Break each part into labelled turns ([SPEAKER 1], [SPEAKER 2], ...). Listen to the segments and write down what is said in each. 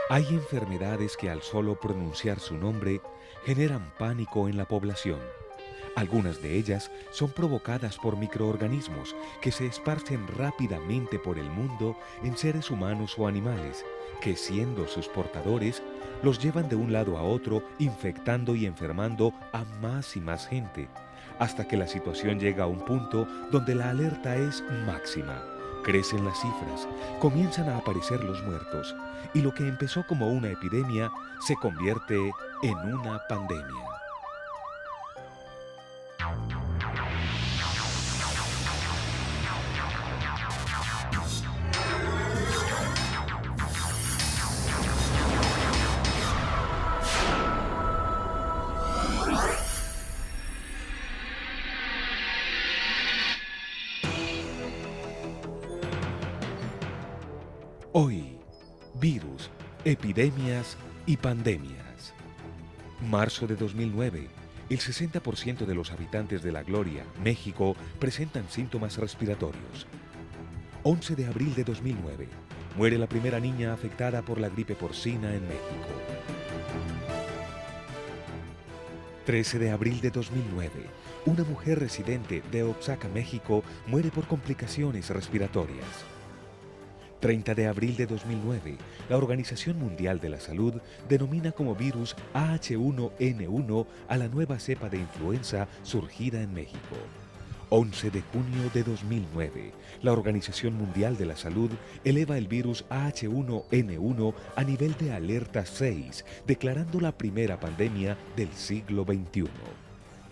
[SPEAKER 1] Hay enfermedades que al solo pronunciar su nombre generan pánico en la población. Algunas de ellas son provocadas por microorganismos que se esparcen rápidamente por el mundo en seres humanos o animales, que siendo sus portadores, los llevan de un lado a otro infectando y enfermando a más y más gente, hasta que la situación llega a un punto donde la alerta es máxima. Crecen las cifras, comienzan a aparecer los muertos, y lo que empezó como una epidemia se convierte en una pandemia. Hoy, virus, epidemias y pandemias. Marzo de 2009. El 60% de los habitantes de La Gloria, México, presentan síntomas respiratorios. 11 de abril de 2009. Muere la primera niña afectada por la gripe porcina en México. 13 de abril de 2009. Una mujer residente de Oaxaca, México, muere por complicaciones respiratorias. 30 de abril de 2009, la Organización Mundial de la Salud denomina como virus AH1N1 a la nueva cepa de influenza surgida en México. 11 de junio de 2009, la Organización Mundial de la Salud eleva el virus AH1N1 a nivel de alerta 6, declarando la primera pandemia del siglo XXI.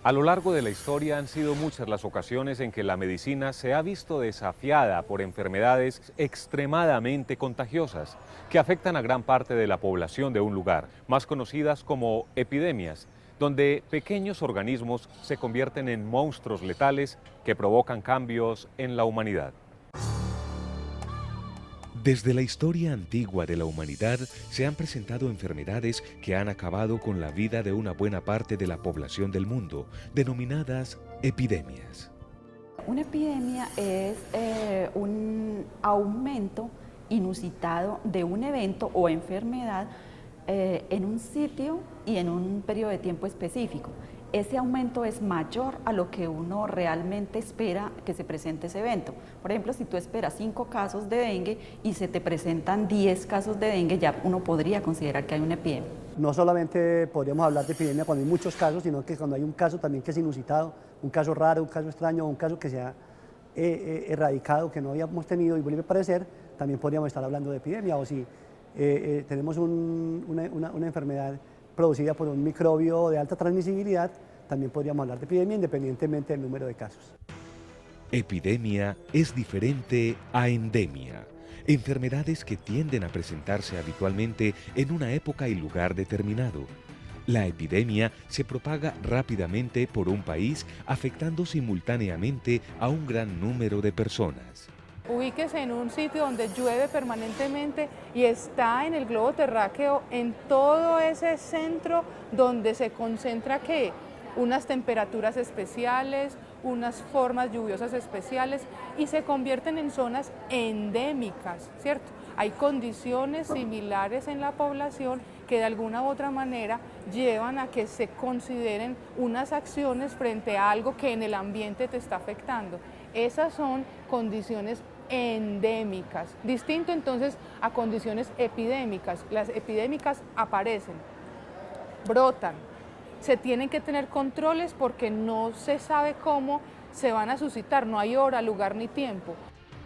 [SPEAKER 2] A lo largo de la historia han sido muchas las ocasiones en que la medicina se ha visto desafiada por enfermedades extremadamente contagiosas que afectan a gran parte de la población de un lugar, más conocidas como epidemias, donde pequeños organismos se convierten en monstruos letales que provocan cambios en la humanidad.
[SPEAKER 1] Desde la historia antigua de la humanidad se han presentado enfermedades que han acabado con la vida de una buena parte de la población del mundo, denominadas epidemias.
[SPEAKER 3] Una epidemia es un aumento inusitado de un evento o enfermedad en un sitio y en un periodo de tiempo específico. Ese aumento es mayor a lo que uno realmente espera que se presente ese evento. Por ejemplo, si tú esperas 5 casos de dengue y se te presentan 10 casos de dengue, ya uno podría considerar que hay una epidemia.
[SPEAKER 4] No solamente podríamos hablar de epidemia cuando hay muchos casos, sino que cuando hay un caso también que es inusitado, un caso raro, un caso extraño, un caso que se ha erradicado, que no habíamos tenido y vuelve a aparecer, también podríamos estar hablando de epidemia. O si tenemos una enfermedad producida por un microbio de alta transmisibilidad, también podríamos hablar de epidemia independientemente del número de casos.
[SPEAKER 1] Epidemia es diferente a endemia, enfermedades que tienden a presentarse habitualmente en una época y lugar determinado. La epidemia se propaga rápidamente por un país, afectando simultáneamente a un gran número de personas.
[SPEAKER 5] Ubíquese en un sitio donde llueve permanentemente y está en el globo terráqueo, en todo ese centro donde se concentra ¿qué? Unas temperaturas especiales, unas formas lluviosas especiales y se convierten en zonas endémicas, ¿cierto? Hay condiciones similares en la población que de alguna u otra manera llevan a que se consideren unas acciones frente a algo que en el ambiente te está afectando. Esas son condiciones endémicas, distinto entonces a condiciones epidémicas. Las epidémicas aparecen, brotan, se tienen que tener controles porque no se sabe cómo se van a suscitar, no hay hora, lugar ni tiempo.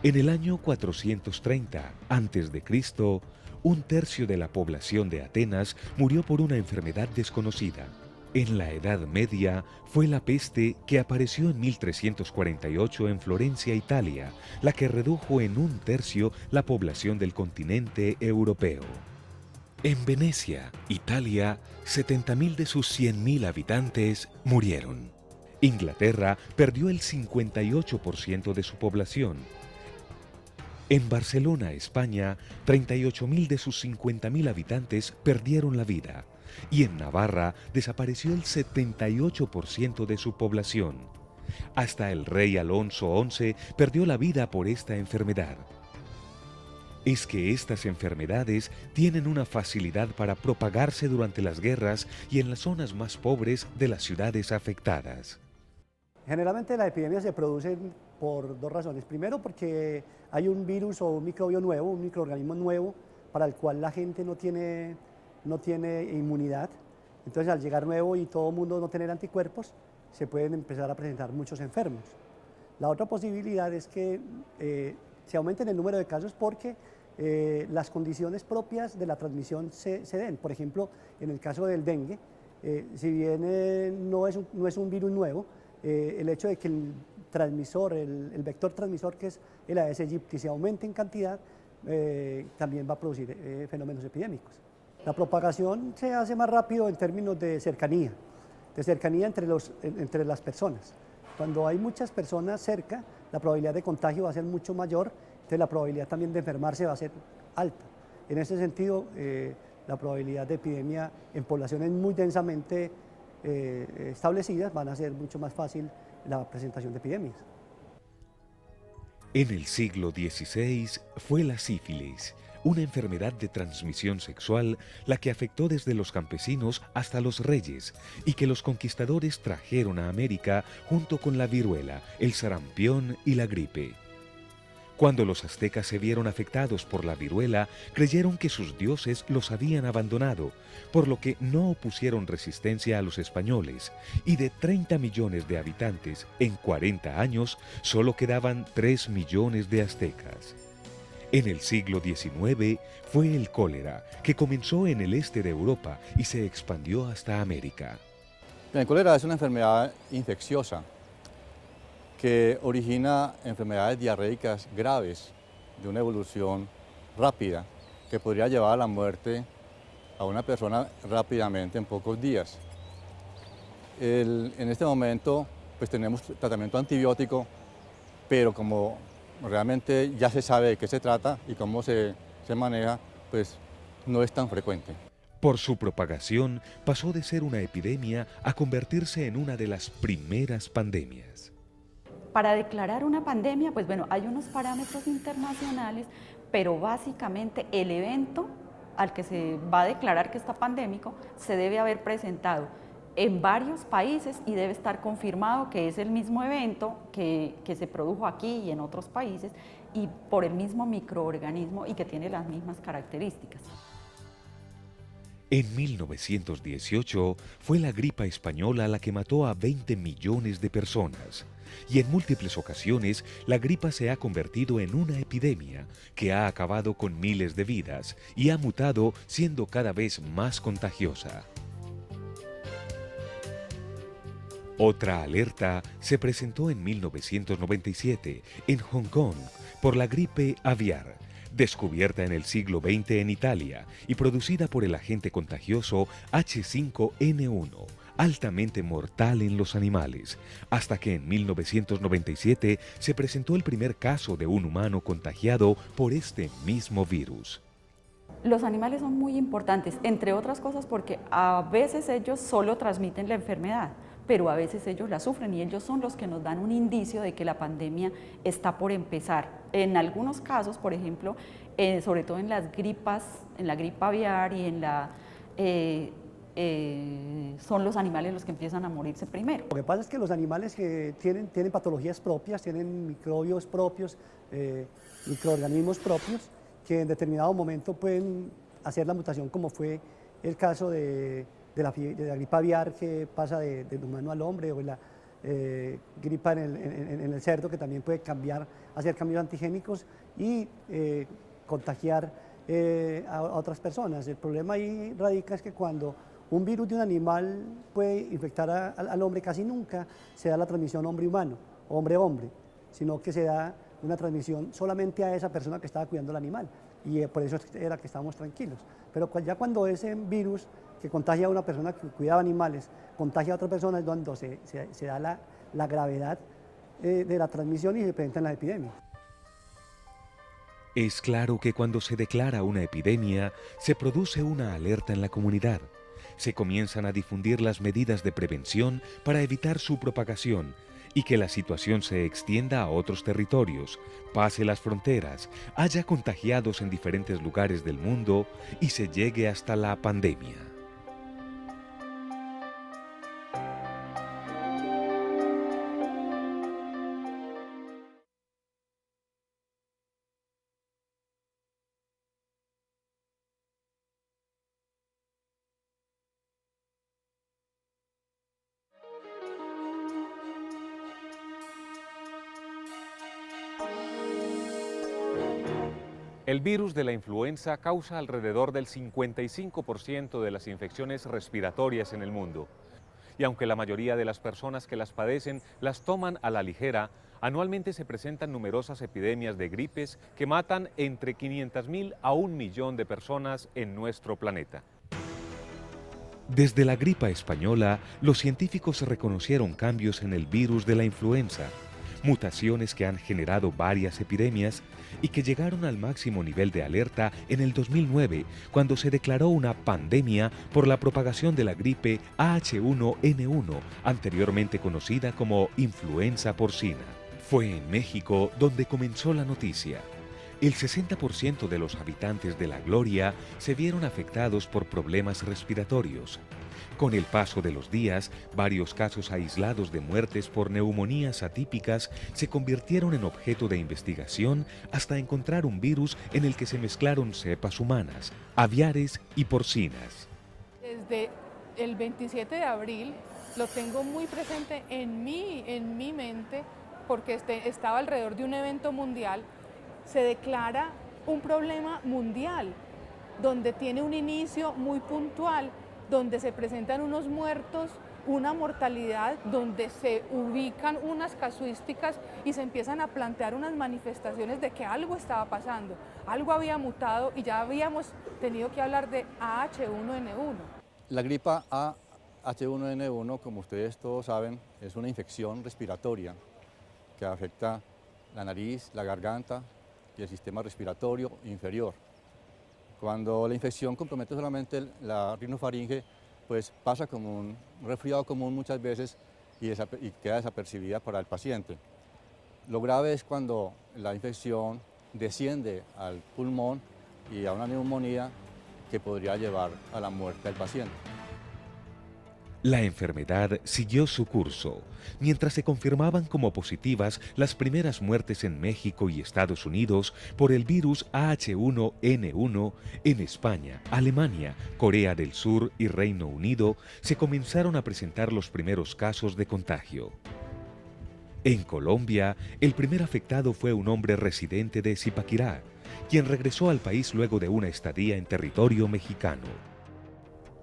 [SPEAKER 1] En el año 430 a.C., un tercio de la población de Atenas murió por una enfermedad desconocida. En la Edad Media fue la peste que apareció en 1348 en Florencia, Italia, la que redujo en un tercio la población del continente europeo. En Venecia, Italia, 70.000 de sus 100.000 habitantes murieron. Inglaterra perdió el 58% de su población. En Barcelona, España, 38.000 de sus 50.000 habitantes perdieron la vida. Y en Navarra desapareció el 78% de su población. Hasta el rey Alonso XI perdió la vida por esta enfermedad. es que estas enfermedades tienen una facilidad para propagarse durante las guerras y en las zonas más pobres de las ciudades afectadas.
[SPEAKER 4] Generalmente las epidemias se producen por dos razones. Primero, porque hay un virus o un microbio nuevo, un microorganismo nuevo para el cual la gente no tiene inmunidad. Entonces, al llegar nuevo y todo el mundo no tener anticuerpos, se pueden empezar a presentar muchos enfermos. La otra posibilidad es que se aumenten el número de casos porque las condiciones propias de la transmisión se den. Por ejemplo, en el caso del dengue, si bien no es un virus nuevo, el hecho de que el transmisor, el vector transmisor, que es el Aedes aegypti, se aumente en cantidad, también va a producir fenómenos epidémicos. La propagación se hace más rápido en términos de cercanía entre las personas. Cuando hay muchas personas cerca, la probabilidad de contagio va a ser mucho mayor, entonces la probabilidad también de enfermarse va a ser alta. En ese sentido, la probabilidad de epidemia en poblaciones muy densamente establecidas van a ser mucho más fácil la presentación de epidemias.
[SPEAKER 1] En el siglo XVI fue la sífilis, una enfermedad de transmisión sexual, la que afectó desde los campesinos hasta los reyes y que los conquistadores trajeron a América junto con la viruela, el sarampión y la gripe. Cuando los aztecas se vieron afectados por la viruela, creyeron que sus dioses los habían abandonado, por lo que no opusieron resistencia a los españoles, y de 30 millones de habitantes, en 40 años, solo quedaban 3 millones de aztecas. En el siglo XIX fue el cólera, que comenzó en el este de Europa y se expandió hasta América.
[SPEAKER 6] El cólera es una enfermedad infecciosa que origina enfermedades diarreicas graves de una evolución rápida que podría llevar a la muerte a una persona rápidamente en pocos días. En este momento pues tenemos tratamiento antibiótico, pero como realmente ya se sabe de qué se trata y cómo se maneja, pues no es tan frecuente.
[SPEAKER 1] Por su propagación pasó de ser una epidemia a convertirse en una de las primeras pandemias.
[SPEAKER 3] Para declarar una pandemia, pues bueno, hay unos parámetros internacionales, pero básicamente el evento al que se va a declarar que está pandémico se debe haber presentado en varios países y debe estar confirmado que es el mismo evento que se produjo aquí y en otros países y por el mismo microorganismo y que tiene las mismas características.
[SPEAKER 1] En 1918 fue la gripa española la que mató a 20 millones de personas. Y en múltiples ocasiones la gripa se ha convertido en una epidemia que ha acabado con miles de vidas y ha mutado siendo cada vez más contagiosa. Otra alerta se presentó en 1997 en Hong Kong por la gripe aviar, descubierta en el siglo XX en Italia y producida por el agente contagioso H5N1, altamente mortal en los animales, hasta que en 1997 se presentó el primer caso de un humano contagiado por este mismo virus.
[SPEAKER 3] Los animales son muy importantes, entre otras cosas porque a veces ellos solo transmiten la enfermedad, pero a veces ellos la sufren y ellos son los que nos dan un indicio de que la pandemia está por empezar. En algunos casos, por ejemplo, sobre todo en las gripas, en la gripa aviar y en la... son los animales los que empiezan a morirse primero.
[SPEAKER 4] Lo que pasa es que los animales que tienen patologías propias, tienen microbios propios, microorganismos propios, que en determinado momento pueden hacer la mutación, como fue el caso de la gripa aviar que pasa del humano al hombre, o la gripa en el cerdo, que también puede hacer cambios antigénicos y contagiar a otras personas. El problema ahí radica es que cuando un virus de un animal puede infectar al hombre, casi nunca se da la transmisión hombre-humano, hombre-hombre, sino que se da una transmisión solamente a esa persona que estaba cuidando al animal, y por eso era que estábamos tranquilos. Pero ya cuando ese virus que contagia a una persona que cuidaba animales, contagia a otra persona, es donde se da la gravedad de la transmisión y se presentan las epidemias.
[SPEAKER 1] Es claro que cuando se declara una epidemia, se produce una alerta en la comunidad. Se comienzan a difundir las medidas de prevención para evitar su propagación y que la situación se extienda a otros territorios, pase las fronteras, haya contagiados en diferentes lugares del mundo y se llegue hasta la pandemia.
[SPEAKER 2] El virus de la influenza causa alrededor del 55% de las infecciones respiratorias en el mundo. Y aunque la mayoría de las personas que las padecen las toman a la ligera, anualmente se presentan numerosas epidemias de gripes que matan entre 500.000 a 1 millón de personas en nuestro planeta.
[SPEAKER 1] Desde la gripa española, los científicos reconocieron cambios en el virus de la influenza, mutaciones que han generado varias epidemias y que llegaron al máximo nivel de alerta en el 2009, cuando se declaró una pandemia por la propagación de la gripe H1N1, anteriormente conocida como influenza porcina. Fue en México donde comenzó la noticia. El 60% de los habitantes de La Gloria se vieron afectados por problemas respiratorios. Con el paso de los días, varios casos aislados de muertes por neumonías atípicas se convirtieron en objeto de investigación hasta encontrar un virus en el que se mezclaron cepas humanas, aviares y porcinas.
[SPEAKER 5] Desde el 27 de abril lo tengo muy presente en mi mente porque estaba alrededor de un evento mundial. Se declara un problema mundial donde tiene un inicio muy puntual, donde se presentan unos muertos, una mortalidad, donde se ubican unas casuísticas y se empiezan a plantear unas manifestaciones de que algo estaba pasando, algo había mutado y ya habíamos tenido que hablar de H1N1.
[SPEAKER 6] La gripa H1N1, como ustedes todos saben, es una infección respiratoria que afecta la nariz, la garganta y el sistema respiratorio inferior. Cuando la infección compromete solamente la rinofaringe, pues pasa como un resfriado común muchas veces y queda desapercibida para el paciente. Lo grave es cuando la infección desciende al pulmón y a una neumonía que podría llevar a la muerte del paciente.
[SPEAKER 1] La enfermedad siguió su curso, mientras se confirmaban como positivas las primeras muertes en México y Estados Unidos por el virus H1N1. En España, Alemania, Corea del Sur y Reino Unido se comenzaron a presentar los primeros casos de contagio. En Colombia, el primer afectado fue un hombre residente de Zipaquirá, quien regresó al país luego de una estadía en territorio mexicano.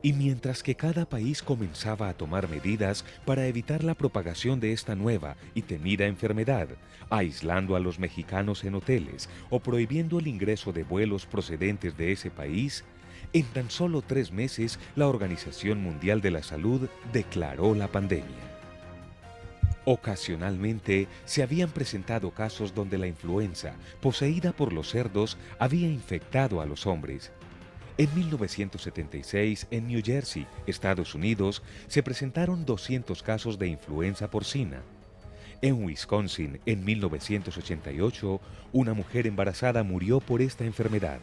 [SPEAKER 1] Y mientras que cada país comenzaba a tomar medidas para evitar la propagación de esta nueva y temida enfermedad, aislando a los mexicanos en hoteles o prohibiendo el ingreso de vuelos procedentes de ese país, en tan solo 3 meses la Organización Mundial de la Salud declaró la pandemia. Ocasionalmente se habían presentado casos donde la influenza, poseída por los cerdos, había infectado a los hombres. En 1976, en New Jersey, Estados Unidos, se presentaron 200 casos de influenza porcina. En Wisconsin, en 1988, una mujer embarazada murió por esta enfermedad.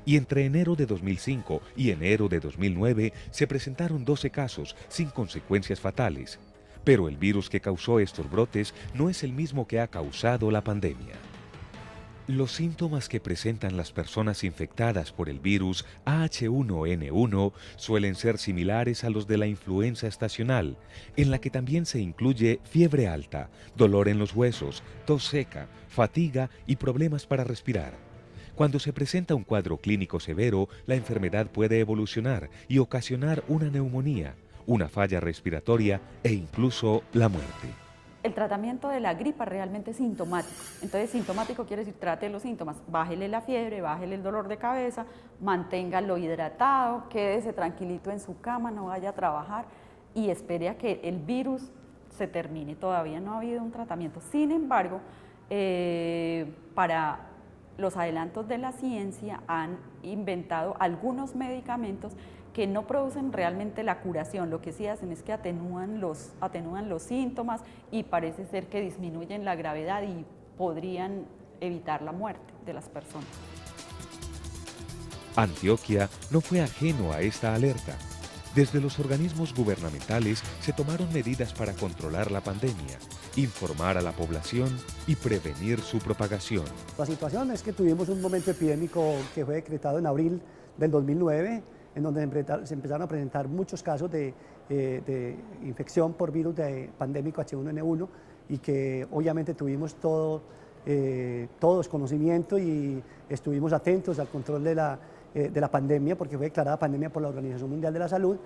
[SPEAKER 1] Y entre enero de 2005 y enero de 2009 se presentaron 12 casos sin consecuencias fatales. Pero el virus que causó estos brotes no es el mismo que ha causado la pandemia. Los síntomas que presentan las personas infectadas por el virus H1N1 suelen ser similares a los de la influenza estacional, en la que también se incluye fiebre alta, dolor en los huesos, tos seca, fatiga y problemas para respirar. Cuando se presenta un cuadro clínico severo, la enfermedad puede evolucionar y ocasionar una neumonía, una falla respiratoria e incluso la muerte.
[SPEAKER 3] El tratamiento de la gripa realmente es sintomático. Entonces, sintomático quiere decir trate los síntomas, bájele la fiebre, bájele el dolor de cabeza, manténgalo hidratado, quédese tranquilito en su cama, no vaya a trabajar y espere a que el virus se termine. Todavía no ha habido un tratamiento. Sin embargo, para los adelantos de la ciencia han inventado algunos medicamentos que no producen realmente la curación, lo que sí hacen es que atenúan los síntomas y parece ser que disminuyen la gravedad y podrían evitar la muerte de las personas.
[SPEAKER 1] Antioquia no fue ajeno a esta alerta. Desde los organismos gubernamentales se tomaron medidas para controlar la pandemia, informar a la población y prevenir su propagación.
[SPEAKER 4] La situación es que tuvimos un momento epidémico que fue decretado en abril del 2009, en donde se empezaron a presentar muchos casos de infección por virus pandémico H1N1 y que obviamente tuvimos todos conocimiento y estuvimos atentos al control de la pandemia, porque fue declarada pandemia por la Organización Mundial de la Salud.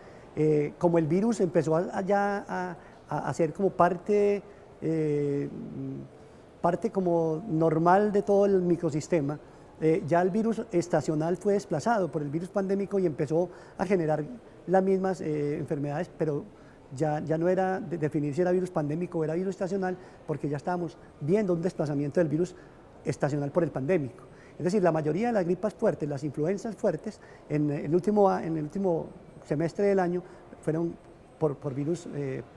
[SPEAKER 4] Como el virus empezó a ser como parte como normal de todo el microsistema, ya el virus estacional fue desplazado por el virus pandémico y empezó a generar las mismas enfermedades, pero ya no era de definir si era virus pandémico o era virus estacional, porque ya estábamos viendo un desplazamiento del virus estacional por el pandémico. Es decir, la mayoría de las gripas fuertes, las influencias fuertes, en el último semestre del año fueron por virus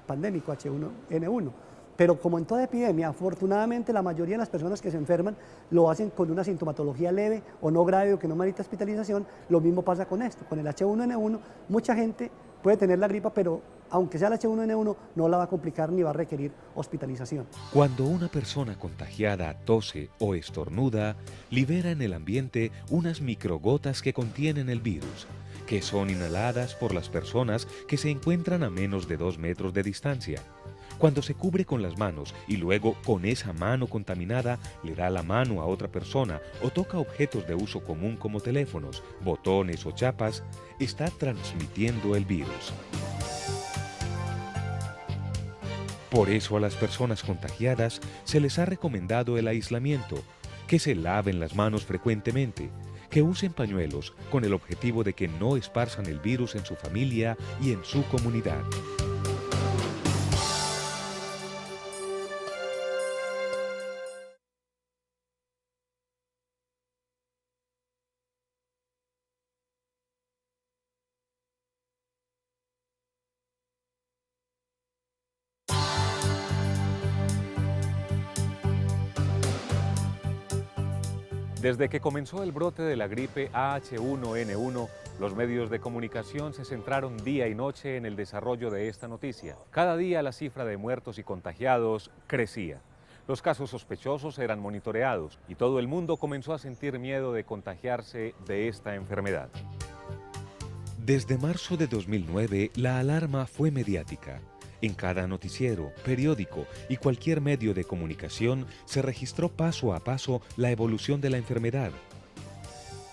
[SPEAKER 4] pandémico H1N1. Pero como en toda epidemia, afortunadamente la mayoría de las personas que se enferman lo hacen con una sintomatología leve o no grave o que no merita hospitalización. Lo mismo pasa con esto, con el H1N1. Mucha gente puede tener la gripa, pero aunque sea el H1N1, no la va a complicar ni va a requerir hospitalización.
[SPEAKER 1] Cuando una persona contagiada tose o estornuda, libera en el ambiente unas microgotas que contienen el virus, que son inhaladas por las personas que se encuentran a menos de 2 metros de distancia. Cuando se cubre con las manos y luego con esa mano contaminada le da la mano a otra persona o toca objetos de uso común como teléfonos, botones o chapas, está transmitiendo el virus. Por eso a las personas contagiadas se les ha recomendado el aislamiento, que se laven las manos frecuentemente, que usen pañuelos con el objetivo de que no esparzan el virus en su familia y en su comunidad.
[SPEAKER 2] Desde que comenzó el brote de la gripe H1N1, los medios de comunicación se centraron día y noche en el desarrollo de esta noticia. Cada día la cifra de muertos y contagiados crecía. Los casos sospechosos eran monitoreados y todo el mundo comenzó a sentir miedo de contagiarse de esta enfermedad.
[SPEAKER 1] Desde marzo de 2009, la alarma fue mediática. En cada noticiero, periódico y cualquier medio de comunicación se registró paso a paso la evolución de la enfermedad.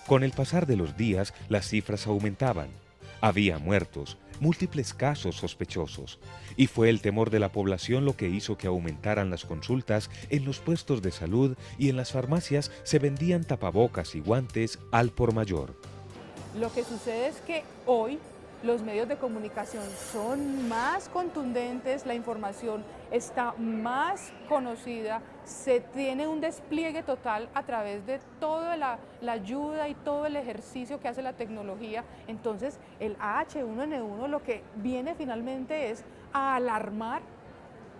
[SPEAKER 1] Con el pasar de los días, las cifras aumentaban. Había muertos, múltiples casos sospechosos, y fue el temor de la población lo que hizo que aumentaran las consultas en los puestos de salud y en las farmacias se vendían tapabocas y guantes al por mayor.
[SPEAKER 5] Lo que sucede es que hoy los medios de comunicación son más contundentes, la información está más conocida, se tiene un despliegue total a través de toda la ayuda y todo el ejercicio que hace la tecnología. Entonces, el H1N1 lo que viene finalmente es a alarmar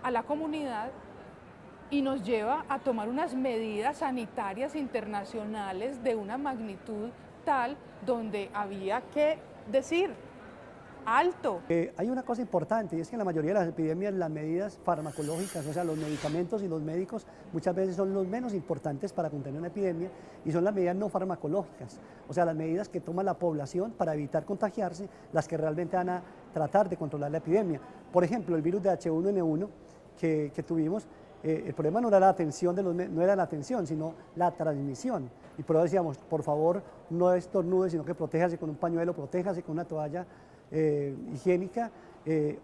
[SPEAKER 5] a la comunidad y nos lleva a tomar unas medidas sanitarias internacionales de una magnitud tal donde había que decir alto.
[SPEAKER 4] Hay una cosa importante y es que en la mayoría de las epidemias las medidas farmacológicas, o sea, los medicamentos y los médicos muchas veces son los menos importantes para contener una epidemia y son las medidas no farmacológicas, o sea, las medidas que toma la población para evitar contagiarse, las que realmente van a tratar de controlar la epidemia. Por ejemplo, el virus de H1N1 que tuvimos, el problema no era la atención no era la atención, sino la transmisión. Y por eso decíamos, por favor, no estornude, sino que protéjase con un pañuelo, protéjase con una toalla higiénica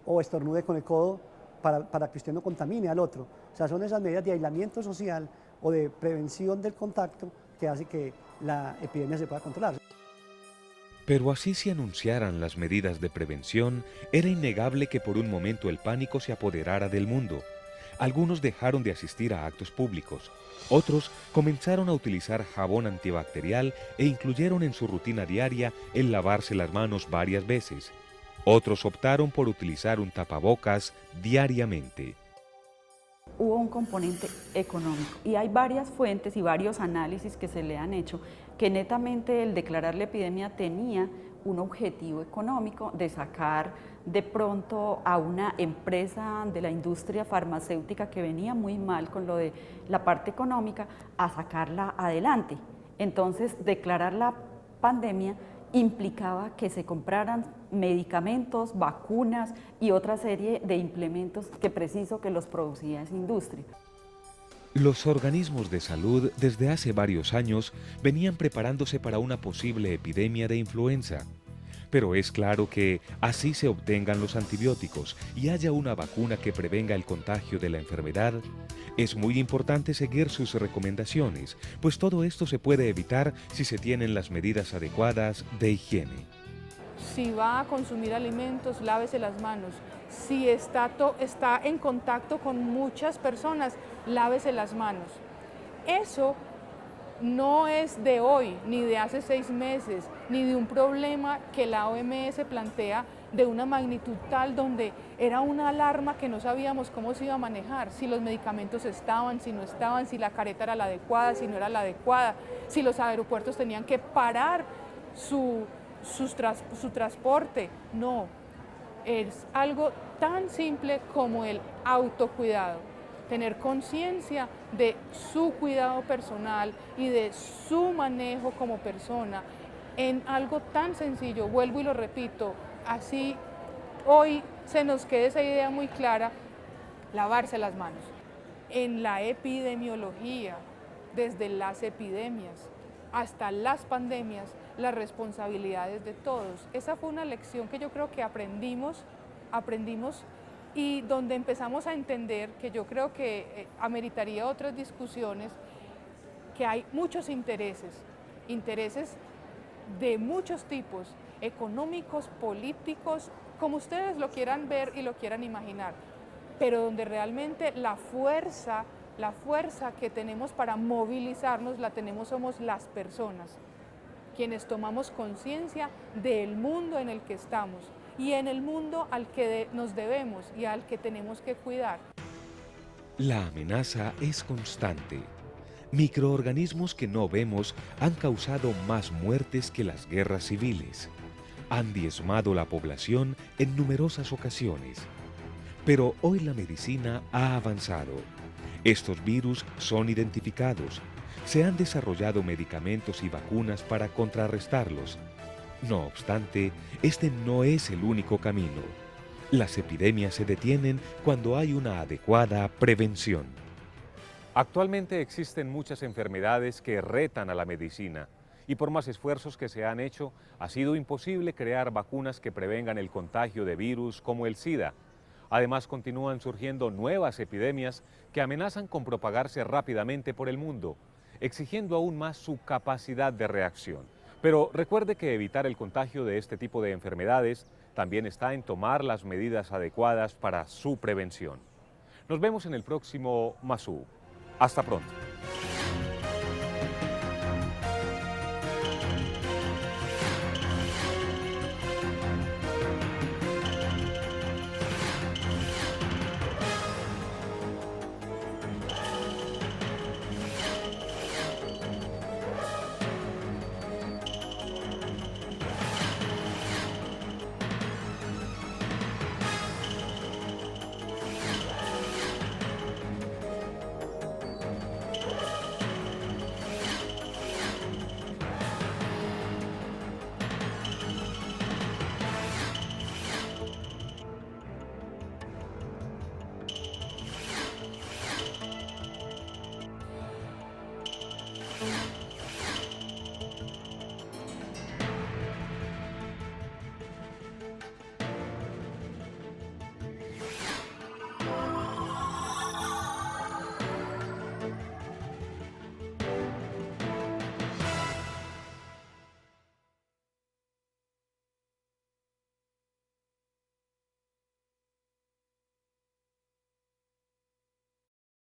[SPEAKER 4] o estornude con el codo para que usted no contamine al otro. O sea, son esas medidas de aislamiento social o de prevención del contacto que hace que la epidemia se pueda controlar.
[SPEAKER 1] Pero así se anunciaran las medidas de prevención, era innegable que por un momento el pánico se apoderara del mundo. Algunos dejaron de asistir a actos públicos. Otros comenzaron a utilizar jabón antibacterial e incluyeron en su rutina diaria el lavarse las manos varias veces. Otros optaron por utilizar un tapabocas diariamente.
[SPEAKER 3] Hubo un componente económico y hay varias fuentes y varios análisis que se le han hecho que netamente el declarar la epidemia tenía un objetivo económico de sacar de pronto a una empresa de la industria farmacéutica que venía muy mal con lo de la parte económica a sacarla adelante. Entonces, declarar la pandemia implicaba que se compraran medicamentos, vacunas y otra serie de implementos que preciso que los producía esa industria.
[SPEAKER 1] Los organismos de salud desde hace varios años venían preparándose para una posible epidemia de influenza. Pero es claro que así se obtengan los antibióticos y haya una vacuna que prevenga el contagio de la enfermedad, es muy importante seguir sus recomendaciones, pues todo esto se puede evitar si se tienen las medidas adecuadas de higiene.
[SPEAKER 5] Si va a consumir alimentos, lávese las manos. Si está en contacto con muchas personas, lávese las manos. Eso no es de hoy, ni de hace 6 meses, ni de un problema que la OMS plantea de una magnitud tal donde era una alarma que no sabíamos cómo se iba a manejar, si los medicamentos estaban, si no estaban, si la careta era la adecuada, si no era la adecuada, si los aeropuertos tenían que parar su transporte. No, es algo tan simple como el autocuidado, tener conciencia de su cuidado personal y de su manejo como persona en algo tan sencillo. Vuelvo y lo repito, así hoy se nos quede esa idea muy clara: lavarse las manos. En la epidemiología, desde las epidemias hasta las pandemias, las responsabilidades de todos. Esa fue una lección que yo creo que aprendimos y donde empezamos a entender, que yo creo que ameritaría otras discusiones, que hay muchos intereses de muchos tipos, económicos, políticos, como ustedes lo quieran ver y lo quieran imaginar, pero donde realmente la fuerza que tenemos para movilizarnos la tenemos somos las personas, quienes tomamos conciencia del mundo en el que estamos y en el mundo al que nos debemos y al que tenemos que cuidar.
[SPEAKER 1] La amenaza es constante. Microorganismos que no vemos han causado más muertes que las guerras civiles. Han diezmado la población en numerosas ocasiones. Pero hoy la medicina ha avanzado. Estos virus son identificados. Se han desarrollado medicamentos y vacunas para contrarrestarlos. No obstante, este no es el único camino. Las epidemias se detienen cuando hay una adecuada prevención.
[SPEAKER 2] Actualmente existen muchas enfermedades que retan a la medicina y por más esfuerzos que se han hecho, ha sido imposible crear vacunas que prevengan el contagio de virus como el SIDA. Además, continúan surgiendo nuevas epidemias que amenazan con propagarse rápidamente por el mundo, exigiendo aún más su capacidad de reacción. Pero recuerde que evitar el contagio de este tipo de enfermedades también está en tomar las medidas adecuadas para su prevención. Nos vemos en el próximo Masú. Hasta pronto.